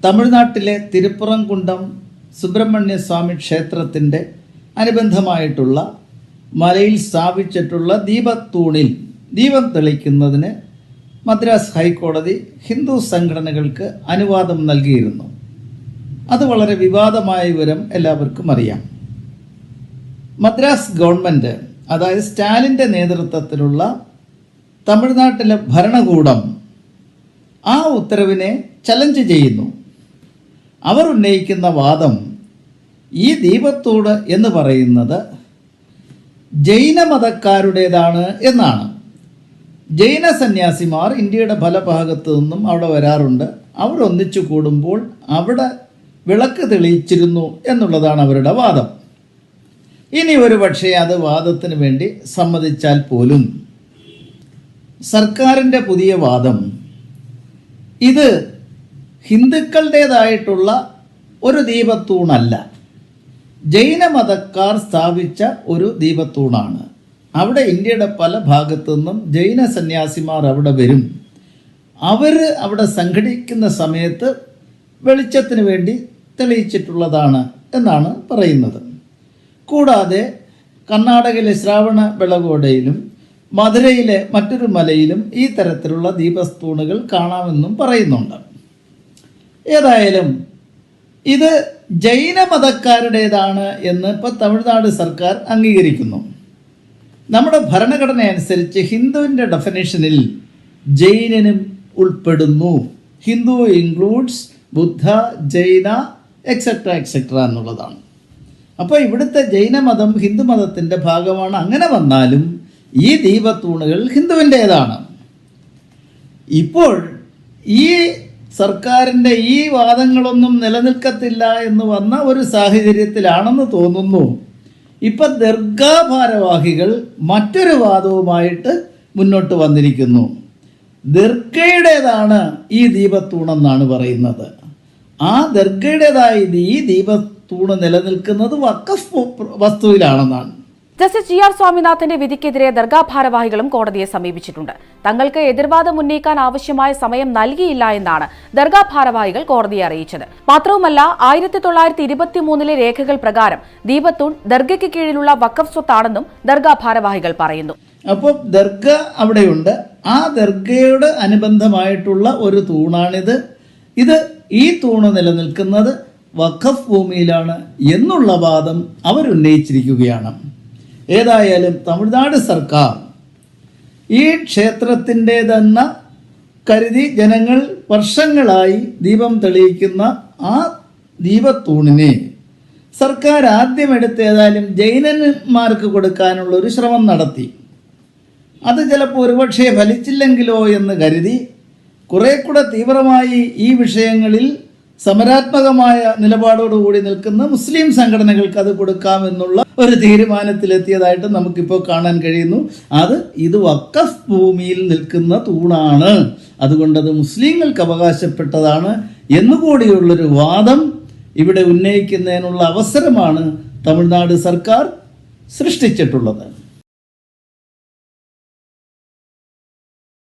തമിഴ്നാട്ടിലെ തിരുപ്പുറംകുണ്ടം സുബ്രഹ്മണ്യ സ്വാമി ക്ഷേത്രത്തിൻ്റെ അനുബന്ധമായിട്ടുള്ള മലയിൽ സ്ഥാപിച്ചിട്ടുള്ള ദീപത്തൂണിൽ ദീപം തെളിക്കുന്നതിന് മദ്രാസ് ഹൈക്കോടതി ഹിന്ദു സംഘടനകൾക്ക് അനുവാദം നൽകിയിരുന്നു. അത് വളരെ വിവാദമായ വിവരം എല്ലാവർക്കും അറിയാം. മദ്രാസ് ഗവൺമെൻറ്, അതായത് സ്റ്റാലിൻ്റെ നേതൃത്വത്തിലുള്ള തമിഴ്നാട്ടിലെ ഭരണകൂടം ആ ഉത്തരവിനെ ചലഞ്ച് ചെയ്യുന്നു. അവർ ഉന്നയിക്കുന്ന വാദം ഈ ദീപത്തൂട് എന്ന് പറയുന്നത് ജൈനമതക്കാരുടേതാണ് എന്നാണ്. ജൈന സന്യാസിമാർ ഇന്ത്യയുടെ പല ഭാഗത്തു നിന്നും അവിടെ വരാറുണ്ട്. അവർ ഒന്നിച്ചു കൂടുമ്പോൾ അവിടെ വിളക്ക് തെളിയിച്ചിരുന്നു എന്നുള്ളതാണ് അവരുടെ വാദം. ഇനി ഒരു പക്ഷേ അത് വാദത്തിന് വേണ്ടി സമ്മതിച്ചാൽ പോലും സർക്കാരിൻ്റെ പുതിയ വാദം ഇത് ഹിന്ദുക്കളുടേതായിട്ടുള്ള ഒരു ദീപത്തൂണല്ല, ജൈനമതക്കാർ സ്ഥാപിച്ച ഒരു ദീപത്തൂണാണ്. അവിടെ ഇന്ത്യയുടെ പല ഭാഗത്തു നിന്നും ജൈന സന്യാസിമാർ അവിടെ വരും. അവർ അവിടെ സംഘടിക്കുന്ന സമയത്ത് വെളിച്ചത്തിന് വേണ്ടി തെളിയിച്ചിട്ടുള്ളതാണ് എന്നാണ് പറയുന്നത്. കൂടാതെ കർണാടകയിലെ ശ്രാവണ ബെളഗോഡയിലും മധുരയിലെ മറ്റൊരു മലയിലും ഈ തരത്തിലുള്ള ദീപസ്തൂണുകൾ കാണാമെന്നും പറയുന്നുണ്ട്. ഏതായാലും ഇത് ജൈനമതക്കാരുടേതാണ് എന്ന് ഇപ്പോൾ തമിഴ്നാട് സർക്കാർ അംഗീകരിക്കുന്നു. നമ്മുടെ ഭരണഘടന അനുസരിച്ച് ഹിന്ദുവിൻ്റെ ഡെഫിനേഷനിൽ ജൈനനും ഉൾപ്പെടുന്നു. ഹിന്ദു ഇൻക്ലൂഡ്സ് ബുദ്ധ, ജൈന എക്സെട്ര എന്നുള്ളതാണ്. അപ്പോൾ ഇവിടുത്തെ ജൈനമതം ഹിന്ദുമതത്തിൻ്റെ ഭാഗമാണ്. അങ്ങനെ വന്നാലും ഈ ദീപത്തൂണുകൾ ഹിന്ദുവിൻ്റേതാണ്. ഇപ്പോൾ ഈ സർക്കാരിൻ്റെ ഈ വാദങ്ങളൊന്നും നിലനിൽക്കത്തില്ല എന്ന് വന്ന ഒരു സാഹചര്യത്തിലാണെന്ന് തോന്നുന്നു. ഇപ്പം ദർഗാ ഭാരവാഹികൾ മറ്റൊരു വാദവുമായിട്ട് മുന്നോട്ട് വന്നിരിക്കുന്നു. ദർഗയുടേതാണ് ഈ ദീപത്തൂണെന്നാണ് പറയുന്നത്. ആ ദർഗയുടേതായ ഈ ദീപത്തൂണ് നിലനിൽക്കുന്നത് വഖഫ് വസ്തുവിലാണെന്നാണ്. ജസ്റ്റിസ് GR സ്വാമിനാഥന്റെ വിധിക്കെതിരെ ദർഗാ ഭാരവാഹികളും കോടതിയെ സമീപിച്ചിട്ടുണ്ട്. തങ്ങൾക്ക് എതിർവാദം ഉന്നയിക്കാൻ ആവശ്യമായ സമയം നൽകിയില്ല എന്നാണ് ദർഗാ ഭാരവാഹികൾ കോടതിയെ അറിയിച്ചത്. മാത്രവുമല്ല, 1923 രേഖകൾ പ്രകാരം ദീപത്തൂൺ ദർഗയ്ക്ക് കീഴിലുള്ള വഖഫ് സ്വത്താണെന്നും ദർഗാ ഭാരവാഹികൾ പറയുന്നു. അപ്പോൾ ദർഗ അവിടെയുണ്ട്. ആ ദർഗയോട് അനുബന്ധമായിട്ടുള്ള ഒരു തൂണാണിത്. ഈ തൂണ് നിലനിൽക്കുന്നത് വഖഫ് ഭൂമിയിലാണ് എന്നുള്ള വാദം അവരുന്നയിച്ചിരിക്കുകയാണ്. ഏതായാലും തമിഴ്നാട് സർക്കാർ ഈ ക്ഷേത്രത്തിൻ്റെതെന്ന കരുതി ജനങ്ങൾ വർഷങ്ങളായി ദീപം തെളിയിക്കുന്ന ആ ദീപത്തൂണിനെ സർക്കാർ ആദ്യമെടുത്ത് ഏതായാലും ജൈനന്മാർക്ക് കൊടുക്കാനുള്ള ഒരു ശ്രമം നടത്തി. അത് ചിലപ്പോൾ ഒരുപക്ഷെ ഫലിച്ചില്ലെങ്കിലോ എന്ന് കരുതി കുറെ കൂടെ തീവ്രമായി ഈ വിഷയങ്ങളിൽ സമരാത്മകമായ നിലപാടോടുകൂടി നിൽക്കുന്ന മുസ്ലിം സംഘടനകൾക്ക് അത് കൊടുക്കാമെന്നുള്ള ഒരു തീരുമാനത്തിലെത്തിയതായിട്ട് നമുക്കിപ്പോൾ കാണാൻ കഴിയുന്നു. ഇത് വഖഫ് ഭൂമിയിൽ നിൽക്കുന്ന തൂണാണ്, അതുകൊണ്ടത് മുസ്ലിങ്ങൾക്ക് അവകാശപ്പെട്ടതാണ് എന്നുകൂടിയുള്ളൊരു വാദം ഇവിടെ ഉന്നയിക്കുന്നതിനുള്ള അവസരമാണ് തമിഴ്നാട് സർക്കാർ സൃഷ്ടിച്ചിട്ടുള്ളത്.